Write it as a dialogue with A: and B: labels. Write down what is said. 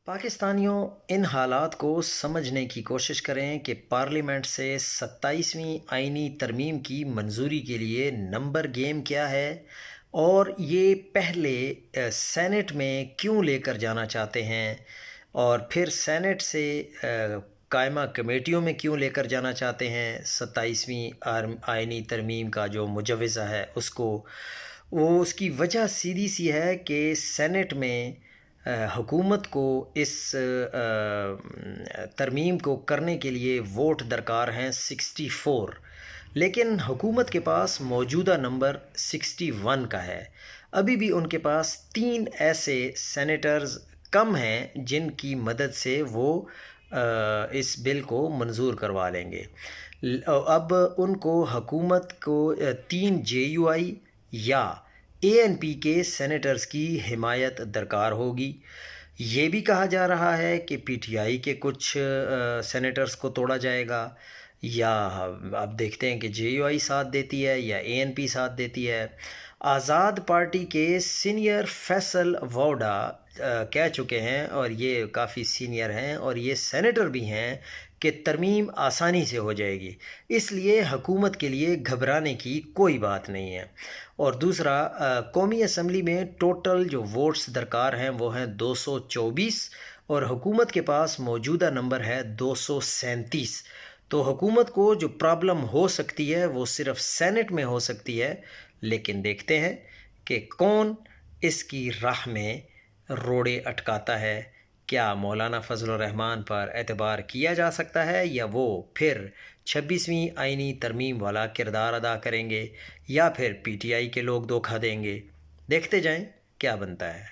A: पाकिस्तानियों, इन हालात को समझने की कोशिश करें कि पार्लियामेंट से 27वीं आईनी तरमीम की मंजूरी के लिए नंबर गेम क्या है और ये पहले सेनेट में क्यों लेकर जाना चाहते हैं और फिर सेनेट से कायमा कमेटियों में क्यों लेकर जाना चाहते हैं 27वीं आईनी तरमीम का जो मुजवज़ा है उसको। वो उसकी वजह सीधी सी है कि सेनेट में हुकूमत को इस तरमीम को करने के लिए वोट दरकार हैं 64, लेकिन हुकूमत के पास मौजूदा नंबर 61 का है। अभी भी उनके पास 3 ऐसे सेनेटर्स कम हैं जिनकी मदद से वो इस बिल को मंजूर करवा लेंगे। अब उनको हुकूमत को 3 JUI या ANP के सेनेटर्स की हिमायत दरकार होगी। ये भी कहा जा रहा है कि PTI के कुछ सेनेटर्स को तोड़ा जाएगा, या अब देखते हैं कि JUI साथ देती है या ANP साथ देती है। आज़ाद पार्टी के सीनियर फैसल वोडा कह चुके हैं, और ये काफ़ी सीनियर हैं और ये सेनेटर भी हैं, कि तरमीम आसानी से हो जाएगी, इसलिए हुकूमत के लिए घबराने की कोई बात नहीं है। और दूसरा, कौमी असम्बली में टोटल जो वोट्स दरकार हैं वो हैं 224, और हुकूमत के पास मौजूदा नंबर है 237। तो हुकूमत को जो प्रॉब्लम हो सकती है वो सिर्फ सेनेट में हो सकती है, लेकिन देखते हैं कि कौन इसकी राह में रोड़े अटकाता है। क्या मौलाना फजल रहमान पर एतबार किया जा सकता है, या वो फिर 26वीं आईनी तरमीम वाला किरदार अदा करेंगे, या फिर PTI के लोग धोखा देंगे। देखते जाएं क्या बनता है।